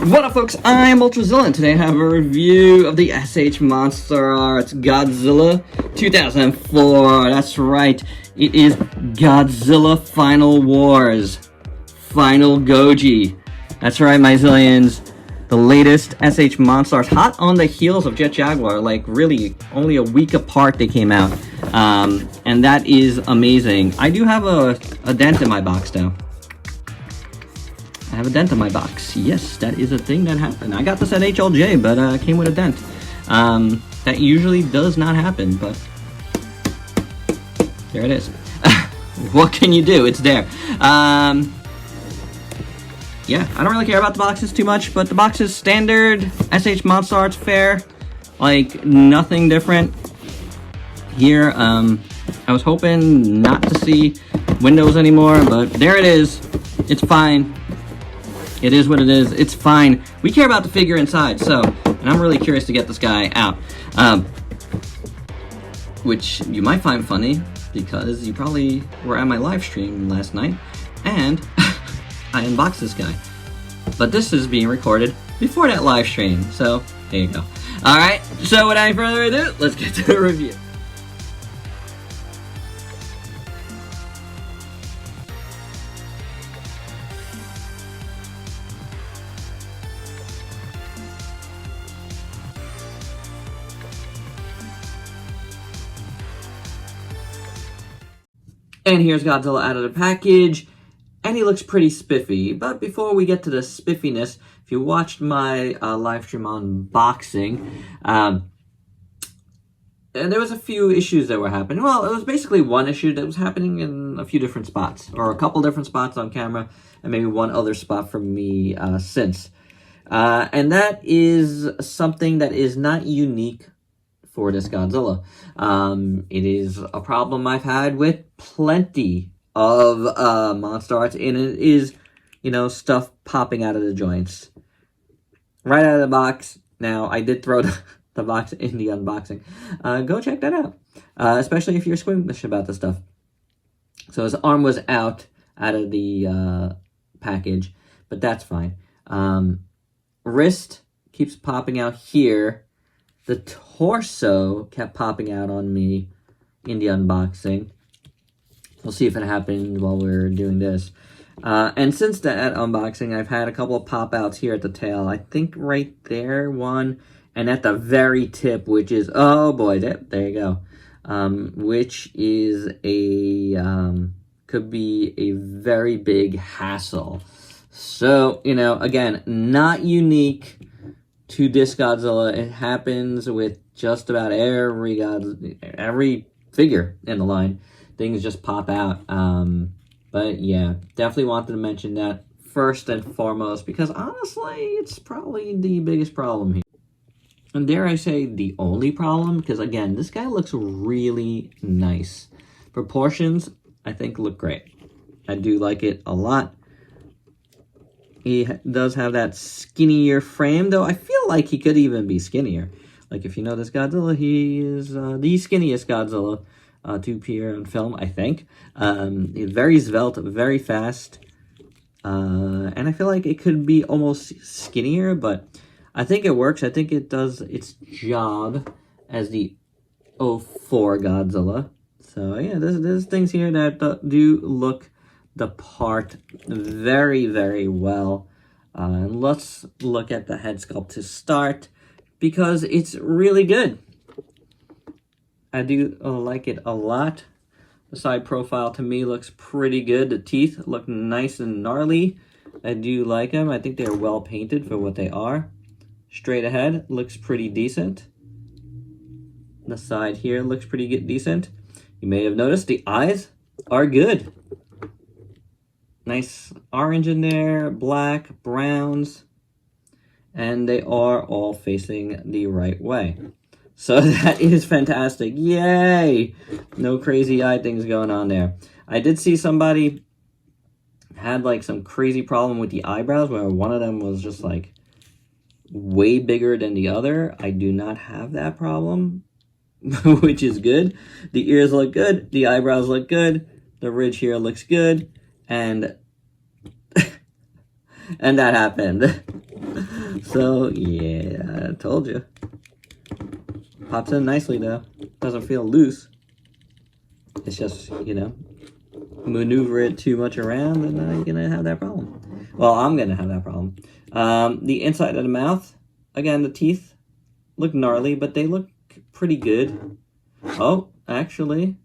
What up, folks? I'm Ultrazilla, and today I have a review of the SH Monsterarts Godzilla 2004. That's right, it is Godzilla Final Wars. Final Goji. That's right, my zillions. The latest SH Monsterarts, hot on the heels of Jet Jaguar, like really only a week apart they came out. And that is amazing. I do have a dent in my box though. I have a dent in my box. Yes, that is a thing that happened. I got this at HLJ, but it came with a dent. That usually does not happen, but there it is. What can you do? It's there. Yeah, I don't really care about the boxes too much, but the box is standard SH Monsterarts fare. Like, nothing different here. I was hoping not to see windows anymore, but there it is. It's fine. It is what it is. It's fine. We care about the figure inside, so, and I'm really curious to get this guy out. Which you might find funny, because you probably were at my live stream last night, and I unboxed this guy. But this is being recorded before that live stream, so there you go. Alright, so without any further ado, let's get to the review. And here's Godzilla out of the package, and he looks pretty spiffy. But before we get to the spiffiness, if you watched my live stream unboxing, and there was a few issues that were happening. Well, it was basically one issue that was happening in a few different spots, or a couple different spots on camera, and maybe one other spot for me since. And that is something that is not unique for this Godzilla. It is a problem I've had with plenty of Monsterarts, and it is, you know, stuff popping out of the joints. Right out of the box. Now, I did throw the box in the unboxing. Go check that out. Especially if you're squeamish about this stuff. So his arm was out of the package, but that's fine. Wrist keeps popping out here. The torso kept popping out on me in the unboxing. We'll see if it happened while we're doing this. And since that unboxing, I've had a couple of pop-outs here at the tail. I think right there, one. And at the very tip, which is, oh boy, there you go. Which is could be a very big hassle. So, you know, again, not unique to this Godzilla. It happens with just about every figure in the line. Things just pop out. But yeah, definitely wanted to mention that first and foremost, because honestly, it's probably the biggest problem here. And dare I say, the only problem, because again, this guy looks really nice. Proportions, I think, look great. I do like it a lot. He does have that skinnier frame, though I feel like he could even be skinnier. Like, if you know this Godzilla, he is the skinniest Godzilla to appear on film, I think. He's very svelte, very fast. And I feel like it could be almost skinnier, but I think it works. I think it does its job as the 04 Godzilla. So, yeah, there's things here that do look the part very, very well. And let's look at the head sculpt to start, because it's really good. I do like it a lot. The side profile to me looks pretty good. The teeth look nice and gnarly. I do like them. I think they're well painted for what they are. Straight ahead looks pretty decent. The side here looks pretty decent. You may have noticed the eyes are good. Nice orange in there, black, browns, and they are all facing the right way. So that is fantastic. Yay! No crazy eye things going on there. I did see somebody had like some crazy problem with the eyebrows where one of them was just like way bigger than the other. I do not have that problem, which is good. The ears look good. The eyebrows look good. The ridge here looks good. And that happened. So, yeah, I told you. Pops in nicely, though. Doesn't feel loose. It's just, you know, maneuver it too much around, and you're going to have that problem. Well, I'm going to have that problem. The inside of the mouth, again, the teeth look gnarly, but they look pretty good. Oh, actually,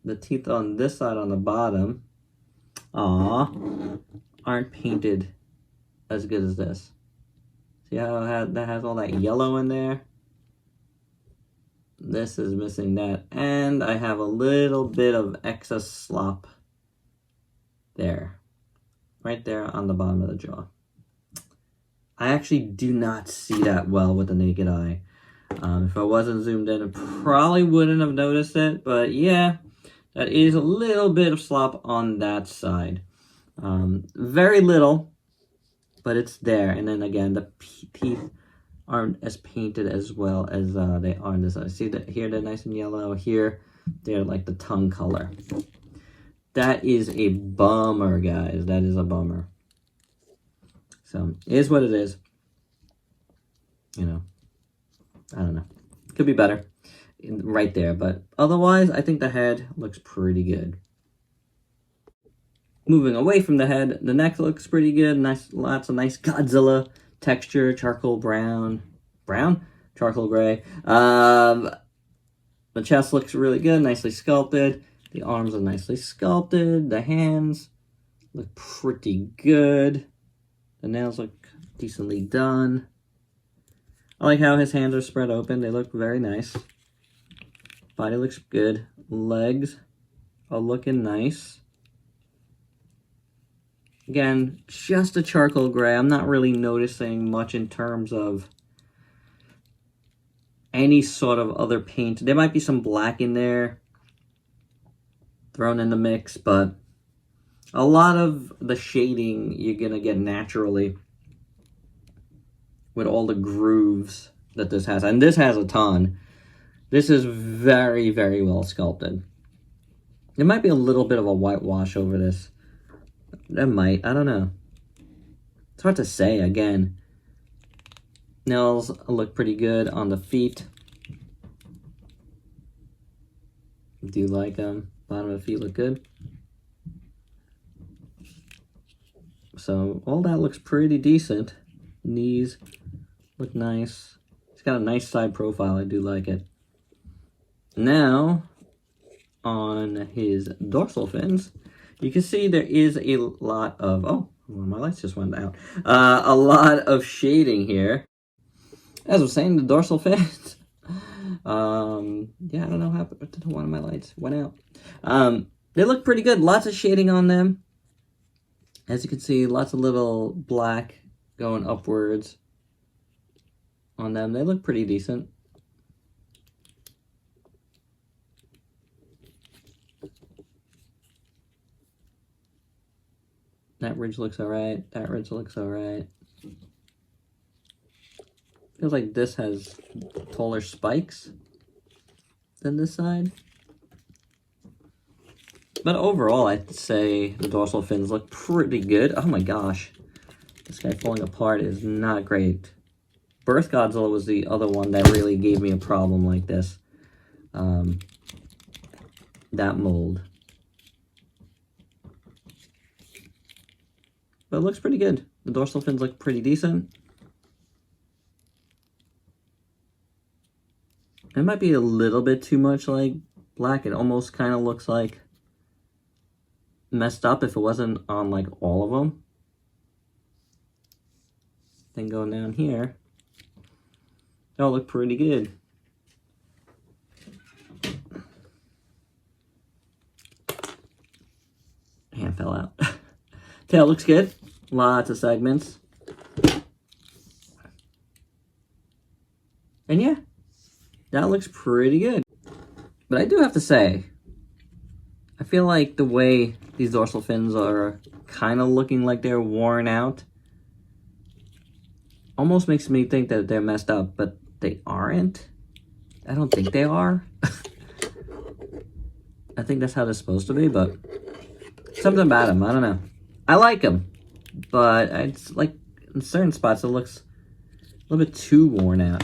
the teeth on this side on the bottom, aren't painted as good as this. See how that has all that yellow in there? This is missing that. And I have a little bit of excess slop there. Right there on the bottom of the jaw. I actually do not see that well with the naked eye. If I wasn't zoomed in, I probably wouldn't have noticed it. But yeah, that is a little bit of slop on that side. Very little, but it's there. And then again, the teeth aren't as painted as well as they are on this side. See that here they're nice and yellow. Here they're like the tongue color. That is a bummer, guys. That is a bummer. So it is what it is. You know, I don't know. Could be better right there, but otherwise, I think the head looks pretty good. Moving away from the head, the neck looks pretty good. Nice, lots of nice Godzilla texture, charcoal brown, charcoal gray. The chest looks really good, nicely sculpted. The arms are nicely sculpted. The hands look pretty good. The nails look decently done. I like how his hands are spread open. They look very nice. Body looks good. Legs are looking nice. Again, just a charcoal gray. I'm not really noticing much in terms of any sort of other paint. There might be some black in there thrown in the mix, but a lot of the shading you're going to get naturally with all the grooves that this has. And this has a ton. This is very, very well sculpted. There might be a little bit of a whitewash over this. There might. I don't know. It's hard to say, again. Nails look pretty good on the feet. Do you like them? Bottom of the feet look good. So all that looks pretty decent. Knees look nice. It's got a nice side profile. I do like it. Now, on his dorsal fins, you can see there is a lot of... Oh, my lights just went out. A lot of shading here. As I was saying, the dorsal fins. Yeah, I don't know how one of my lights went out. They look pretty good. Lots of shading on them. As you can see, lots of little black going upwards on them. They look pretty decent. That ridge looks alright. That ridge looks alright. Feels like this has taller spikes than this side. But overall, I'd say the dorsal fins look pretty good. Oh my gosh. This guy falling apart is not great. Birth Godzilla was the other one that really gave me a problem like this. That mold. But it looks pretty good. The dorsal fins look pretty decent. It might be a little bit too much like black. It almost kind of looks like messed up if it wasn't on like all of them. Then going down here, they all look pretty good. Hand fell out. Tail looks good. Lots of segments. And yeah, that looks pretty good. But I do have to say, I feel like the way these dorsal fins are kind of looking like they're worn out almost makes me think that they're messed up, but they aren't. I don't think they are. I think that's how they're supposed to be, but something about them, I don't know. I like them, but it's like in certain spots it looks a little bit too worn out.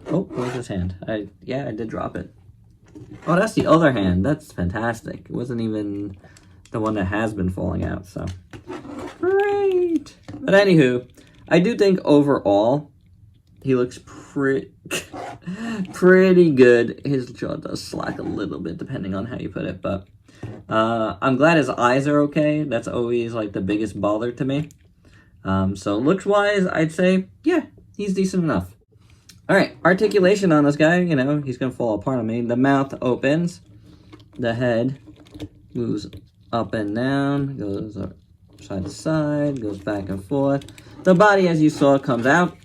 Oh, where's his hand? Yeah, I did drop it. Oh, that's the other hand. That's fantastic. It wasn't even the one that has been falling out, so. Great! But anywho, I do think overall, he looks pretty good. His jaw does slack a little bit, depending on how you put it, but I'm glad his eyes are okay. That's always, like, the biggest bother to me. So looks-wise, I'd say, yeah, he's decent enough. All right, articulation on this guy, you know, he's going to fall apart on me. The mouth opens. The head moves up and down, goes side to side, goes back and forth. The body, as you saw, comes out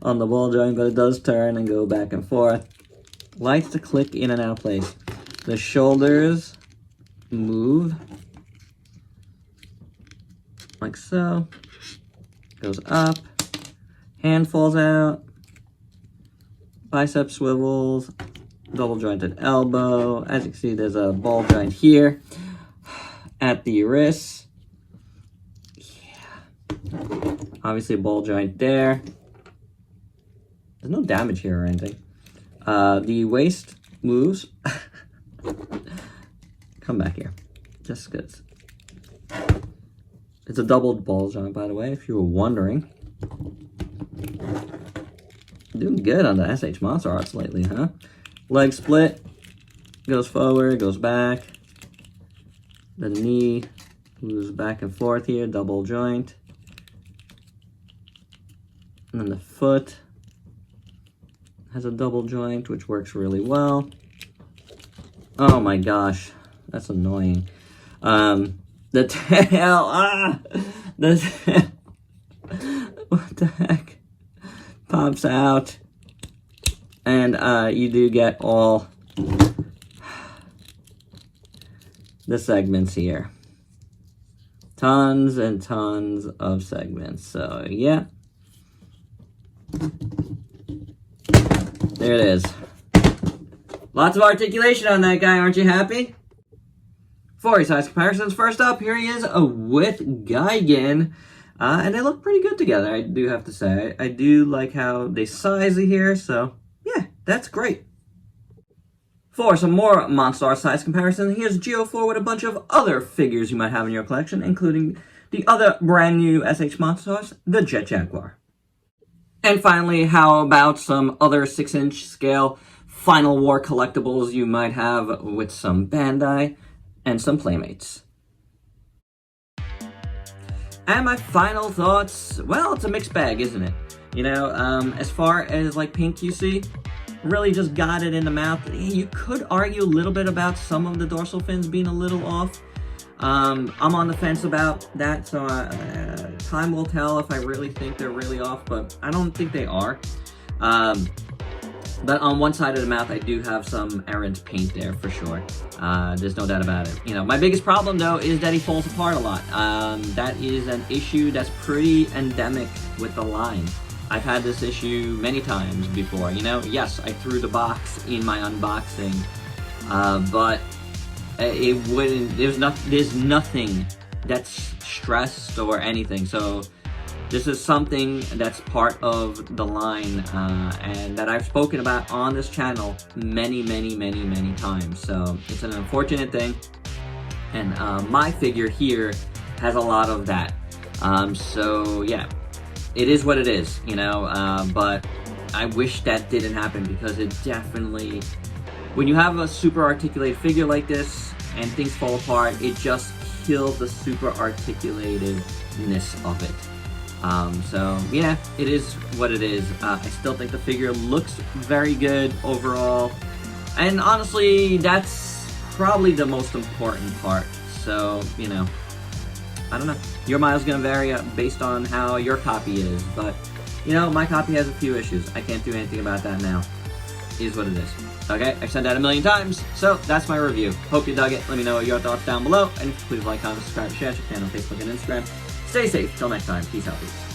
on the ball joint, but it does turn and go back and forth. Likes to click in and out of place. The shoulders move like so. Goes up. Hand falls out. Bicep swivels. Double jointed elbow. As you can see, there's a ball joint here at the wrist. Yeah. Obviously, a ball joint there. There's no damage here or anything. The waist moves. Come back here. Just good. It's a doubled ball joint, by the way, if you were wondering. Doing good on the SH Monsterarts lately, huh? Leg split. Goes forward, goes back. The knee moves back and forth here, double joint. And then the foot has a double joint, which works really well. Oh my gosh, that's annoying. The tail, what the heck? Pops out. And you do get all the segments here. Tons and tons of segments. So, yeah. There it is. Lots of articulation on that guy, aren't you happy? For your size comparisons, first up, here he is with Gigan. And they look pretty good together, I do have to say. I do like how they size it here, so yeah, that's great. For some more Monsterarts size comparisons, here's Geo4 with a bunch of other figures you might have in your collection, including the other brand new SH Monsterarts, the Jet Jaguar. And finally, how about some other 6-inch scale Final War collectibles you might have with some Bandai and some Playmates. And my final thoughts, well, it's a mixed bag, isn't it? You know, as far as like Pink QC, really just got it in the mouth. You could argue a little bit about some of the dorsal fins being a little off. I'm on the fence about that, so time will tell if I really think they're really off, but I don't think they are. But on one side of the mouth, I do have some errant paint there for sure. There's no doubt about it. You know, my biggest problem though is that he falls apart a lot. That is an issue that's pretty endemic with the line. I've had this issue many times before. You know, yes, I threw the box in my unboxing, but it wouldn't. There's nothing that's stressed or anything. So this is something that's part of the line and that I've spoken about on this channel many times. So it's an unfortunate thing. And my figure here has a lot of that. So yeah, it is what it is, you know, but I wish that didn't happen because it definitely, when you have a super articulated figure like this and things fall apart, it just kills the super articulatedness of it. So yeah, it is what it is. I still think the figure looks very good overall, and honestly, that's probably the most important part. So, you know, I don't know. Your mile's gonna vary based on how your copy is, but you know, my copy has a few issues. I can't do anything about that now. It is what it is. Okay, I've said that a million times, so that's my review. Hope you dug it. Let me know your thoughts down below, and please like, comment, subscribe, share, check me out on Facebook and Instagram. Stay safe. Till next time. Peace out, peace.